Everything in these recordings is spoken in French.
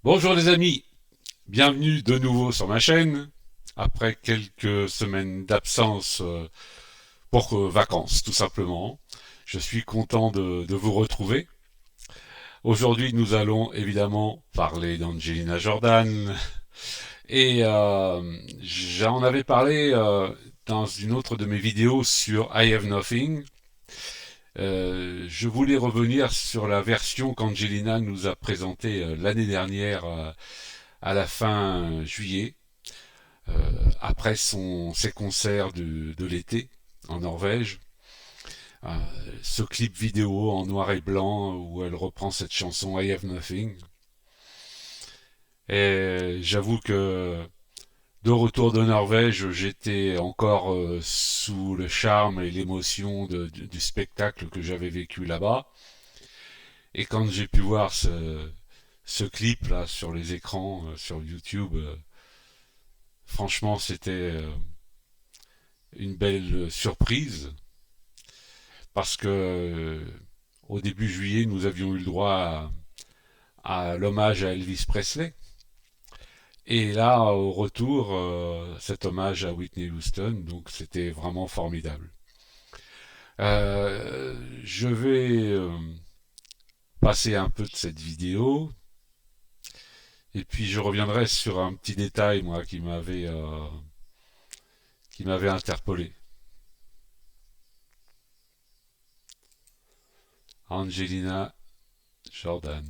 Bonjour les amis, bienvenue de nouveau sur ma chaîne, après quelques semaines d'absence pour vacances tout simplement. Je suis content de vous retrouver. Aujourd'hui nous allons évidemment parler d'Angelina Jordan et j'en avais parlé dans une autre de mes vidéos sur I Have Nothing. Je voulais revenir sur la version qu'Angelina nous a présentée l'année dernière à la fin juillet, après ses concerts de l'été en Norvège. Euh, Ce clip vidéo en noir et blanc où elle reprend cette chanson I Have Nothing. Et j'avoue que de retour de Norvège, j'étais encore sous le charme et l'émotion du spectacle que j'avais vécu là-bas. Et quand j'ai pu voir ce clip là sur les écrans, sur YouTube, franchement c'était une belle surprise parce que au début juillet nous avions eu le droit à l'hommage à Elvis Presley. Et là, au retour, cet hommage à Whitney Houston, donc c'était vraiment formidable. Je vais passer un peu de cette vidéo, et puis je reviendrai sur un petit détail, moi, qui m'avait interpellé. Angelina Jordan.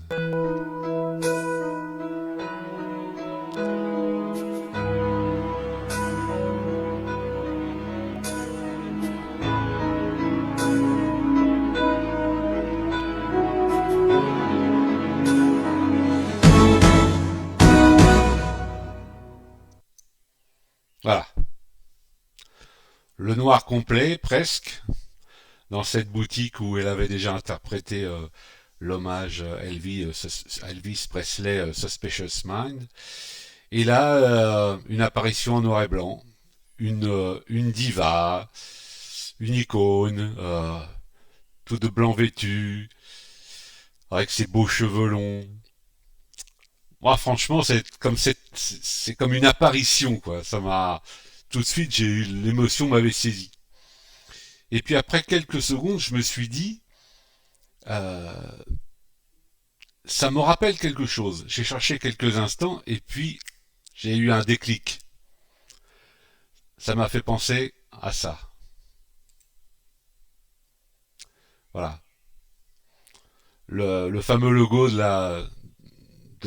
Voilà. Le noir complet, presque, dans cette boutique où elle avait déjà interprété l'hommage à Elvis Presley Suspicious Mind. Et là, une apparition en noir et blanc, une diva, une icône, tout de blanc vêtu, avec ses beaux cheveux longs. Moi, franchement, c'est comme une apparition, quoi. Ça m'a tout de suite, j'ai eu l'émotion m'avait saisi. Et puis après quelques secondes, je me suis dit, euh, ça me rappelle quelque chose. J'ai cherché quelques instants et puis j'ai eu un déclic. Ça m'a fait penser à ça. Voilà. Le fameux logo de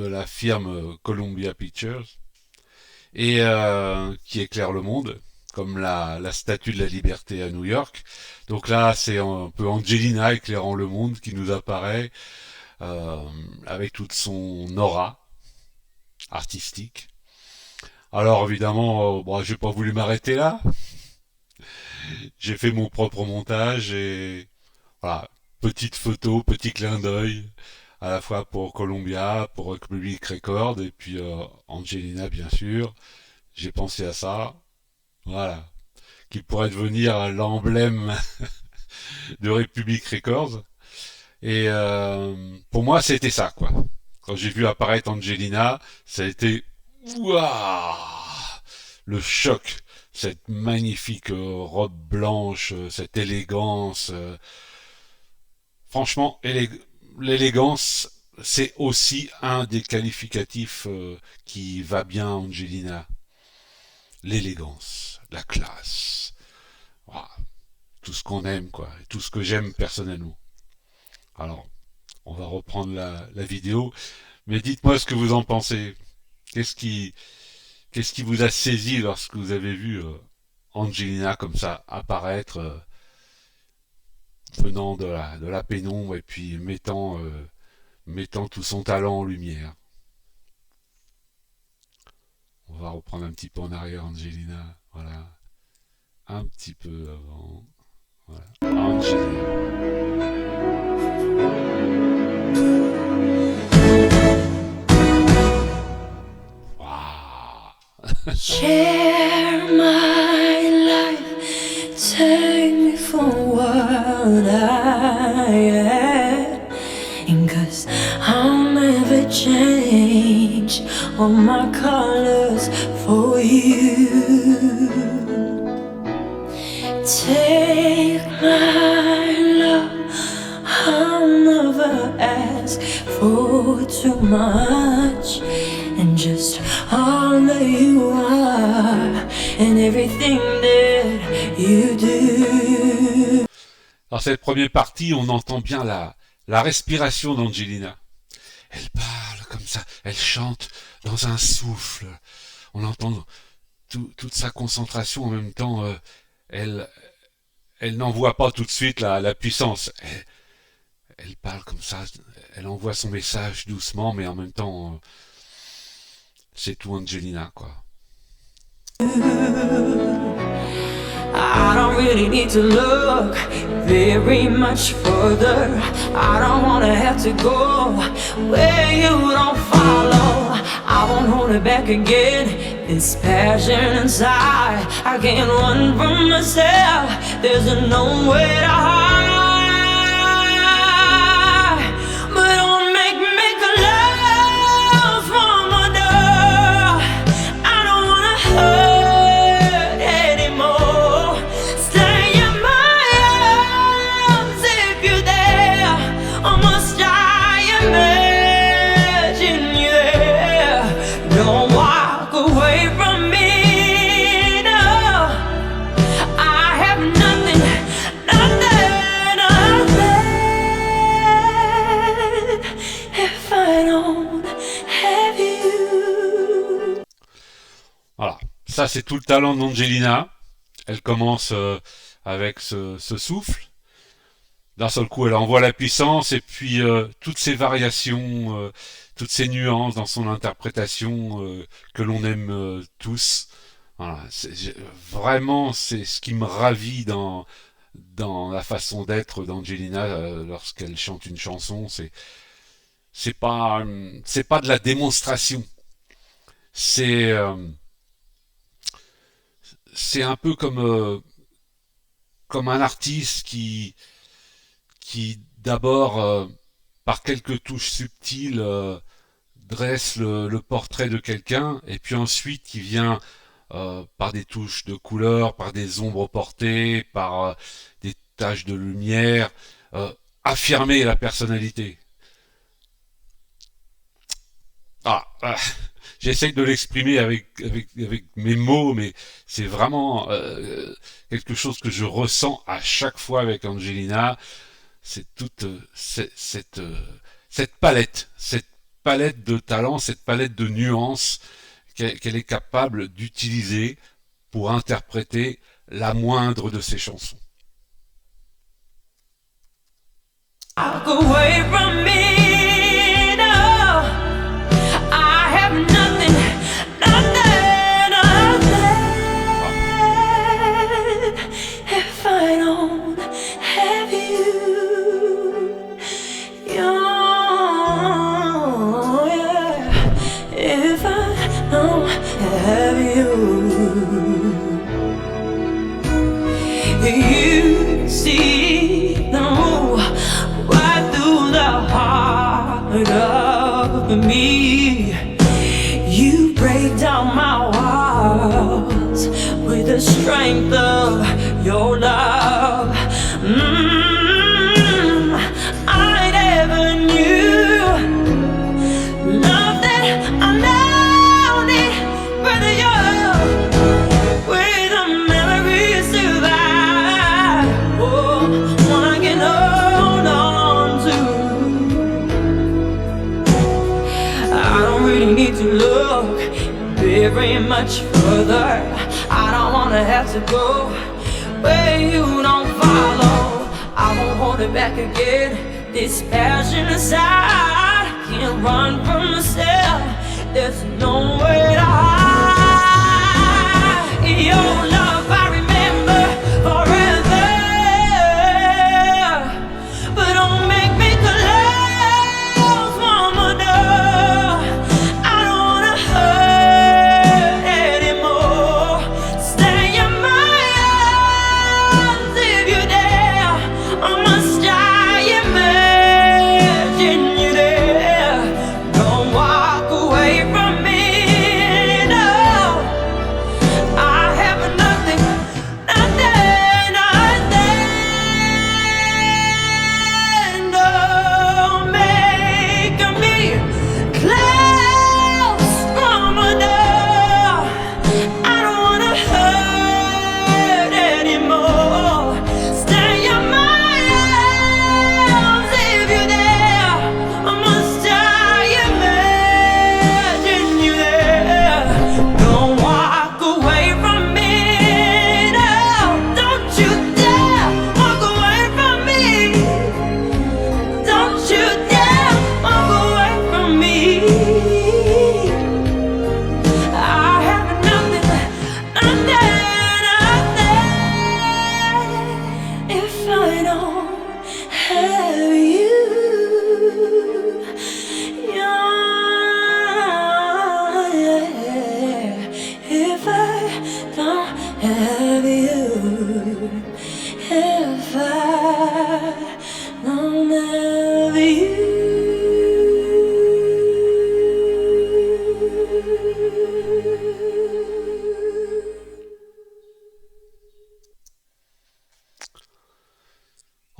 la firme Columbia Pictures et qui éclaire le monde, comme la statue de la liberté à New York. Donc là, c'est un peu Angelina éclairant le monde qui nous apparaît euh, avec toute son aura artistique. Alors évidemment, bon, j'ai pas voulu m'arrêter là. J'ai fait mon propre montage et voilà, petite photo, petit clin d'œil, à la fois pour Columbia, pour Republic Records et puis Angelina bien sûr. J'ai pensé à ça, voilà, qui pourrait devenir l'emblème de Republic Records. Et pour moi, c'était ça, quoi. Quand j'ai vu apparaître Angelina, ça a été waouh, le choc, cette magnifique robe blanche, cette élégance. Franchement, l'élégance, c'est aussi un des qualificatifs qui va bien à Angelina. L'élégance, la classe, voilà, tout ce qu'on aime, quoi, et tout ce que j'aime personnellement. Alors, on va reprendre la vidéo, mais dites-moi ce que vous en pensez. Qu'est-ce qui, qu'est-ce qui vous a saisi lorsque vous avez vu Angelina comme ça apparaître, venant de la pénombre et puis mettant tout son talent en lumière. On va reprendre un petit peu en arrière Angelina, voilà, un petit peu avant, voilà, Angelina. Wow. Share my life, take me for what I am, and 'cause I'll never change. change all my colors for you. Take my love, I'll never ask for too much, and just all that you are and everything that you do. Dans cette première partie, on entend bien la respiration d'Angelina. Elle parle comme ça, elle chante dans un souffle. On entend toute sa concentration en même temps. Elle n'envoie pas tout de suite la puissance. Elle parle comme ça, elle envoie son message doucement, mais en même temps, c'est tout Angelina, quoi. I don't really need to look very much further. I don't wanna have to go where you don't follow. I won't hold it back again. This passion inside, I can't run from myself. There's nowhere to hide. But don't make me love from the door. I don't wanna hurt anymore. Stay in my arms if you're there. Or must I imagine you there? Don't walk away from me, no. I have nothing, if I don't have you. Voilà, ça c'est tout le talent d'Angelina. Elle commence avec ce souffle. D'un seul coup, elle envoie la puissance et puis toutes ces variations, toutes ces nuances dans son interprétation que l'on aime tous. Voilà, vraiment, c'est ce qui me ravit dans la façon d'être d'Angelina lorsqu'elle chante une chanson. C'est pas de la démonstration. C'est un peu comme un artiste qui d'abord par quelques touches subtiles dresse le portrait de quelqu'un et puis ensuite qui vient par des touches de couleur, par des ombres portées, par des taches de lumière, affirmer la personnalité. J'essaye de l'exprimer avec mes mots, mais c'est vraiment quelque chose que je ressens à chaque fois avec Angelina. C'est toute cette palette de talent, cette palette de nuances qu'elle est capable d'utiliser pour interpréter la moindre de ses chansons. Walk away from me, no. I have nothing, if I don't have you. Yeah, if I don't have you. You see, no, right through the heart of me. You break down my walls with the strength of your love. I never knew love that I now need, brother, you with a memory survive. Oh, one I can hold on to. I don't really need to look very much further. I don't wanna have to go where you don't follow. I won't hold it back again. This passion inside can't run from myself. There's nowhere to hide. Your love I remember forever. But don't make me close from a door. I don't wanna hurt anymore. Stay in my arms if you're there. Or must I imagine you there? Don't walk away from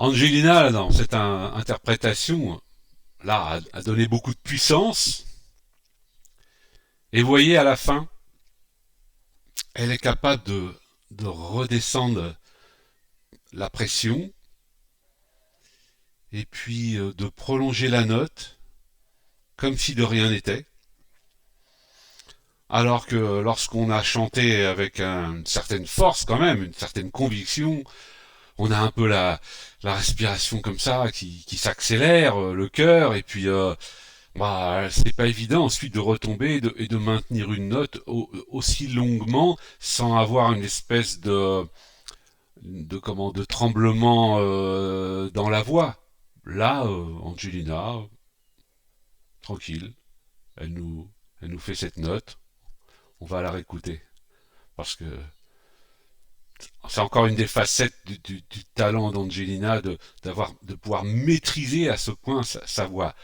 Angelina, là, dans cette interprétation, là, a donné beaucoup de puissance. Et vous voyez, à la fin, elle est capable de redescendre la pression et puis de prolonger la note comme si de rien n'était. Alors que lorsqu'on a chanté avec une certaine force quand même, une certaine conviction, on a un peu la respiration comme ça qui s'accélère, le cœur, et puis c'est pas évident ensuite de retomber et de maintenir une note aussi longuement sans avoir une espèce de tremblement dans la voix. Là, Angelina, tranquille, elle nous, elle nous fait cette note. On va la réécouter parce que c'est encore une des facettes du talent d'Angelina de pouvoir maîtriser à ce point sa voix.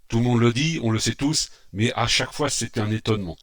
Tout le monde le dit, on le sait tous, mais à chaque fois c'est un étonnement.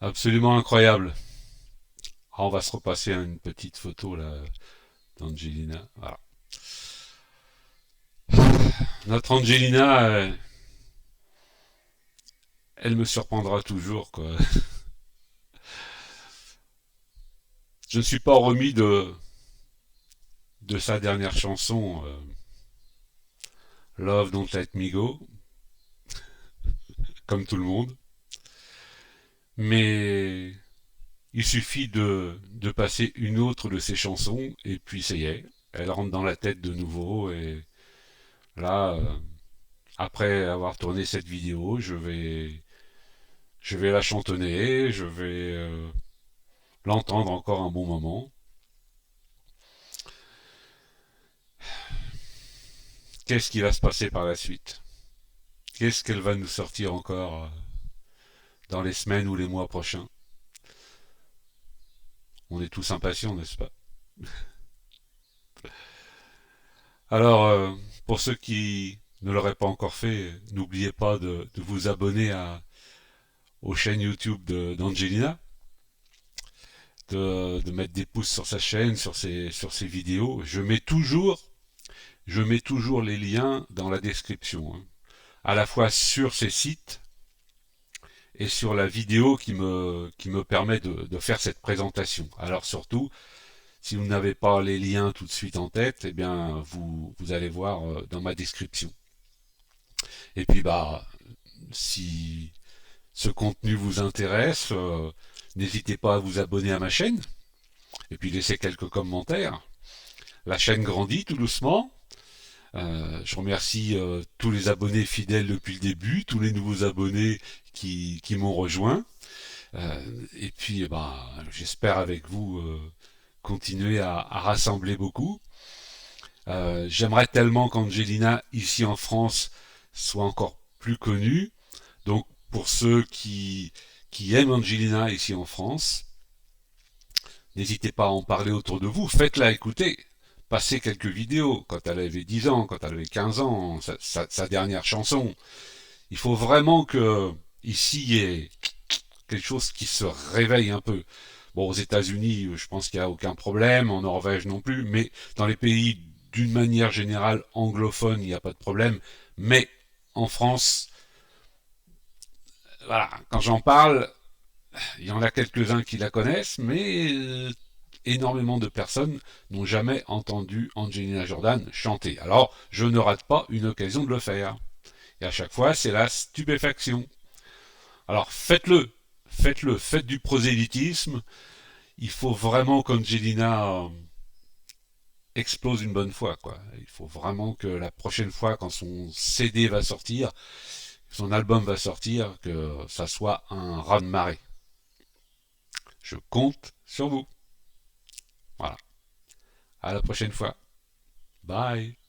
Absolument incroyable. Ah, on va se repasser une petite photo là d'Angelina. Voilà. Notre Angelina, elle me surprendra toujours, quoi. Je ne suis pas remis de sa dernière chanson, Love Don't Let Me Go, comme tout le monde. Mais il suffit de passer une autre de ses chansons et puis ça y est, elle rentre dans la tête de nouveau et là, après avoir tourné cette vidéo, je vais la chantonner, je vais l'entendre encore un bon moment. Qu'est-ce qui va se passer par la suite? Qu'est-ce qu'elle va nous sortir encore dans les semaines ou les mois prochains? On est tous impatients, n'est-ce pas? Alors, pour ceux qui ne l'auraient pas encore fait, n'oubliez pas de vous abonner aux chaînes YouTube d'Angelina, de mettre des pouces sur sa chaîne, sur ses vidéos. Je mets toujours les liens dans la description, hein, à la fois sur ses sites et sur la vidéo qui me permet de faire cette présentation. Alors surtout, si vous n'avez pas les liens tout de suite en tête, eh bien vous allez voir dans ma description. Et puis si ce contenu vous intéresse, n'hésitez pas à vous abonner à ma chaîne et puis laisser quelques commentaires. La chaîne grandit tout doucement. Je remercie tous les abonnés fidèles depuis le début, tous les nouveaux abonnés qui m'ont rejoint. Et puis j'espère avec vous continuer à rassembler beaucoup. J'aimerais tellement qu'Angelina, ici en France, soit encore plus connue. Donc pour ceux qui aiment Angelina ici en France, n'hésitez pas à en parler autour de vous, faites-la écouter. Passez quelques vidéos, quand elle avait 10 ans, quand elle avait 15 ans, sa dernière chanson. Il faut vraiment que ici il y ait quelque chose qui se réveille un peu. Bon, aux États-Unis, je pense qu'il n'y a aucun problème, en Norvège non plus, mais dans les pays d'une manière générale anglophones, il n'y a pas de problème. Mais en France, voilà, quand j'en parle, il y en a quelques-uns qui la connaissent, mais énormément de personnes n'ont jamais entendu Angelina Jordan chanter. Alors, je ne rate pas une occasion de le faire. Et à chaque fois, c'est la stupéfaction. Alors, faites-le, faites du prosélytisme. Il faut vraiment qu'Angelina explose une bonne fois, quoi. Il faut vraiment que la prochaine fois, quand son CD va sortir, son album va sortir, que ça soit un raz-de-marée. Je compte sur vous. Voilà. À la prochaine fois. Bye.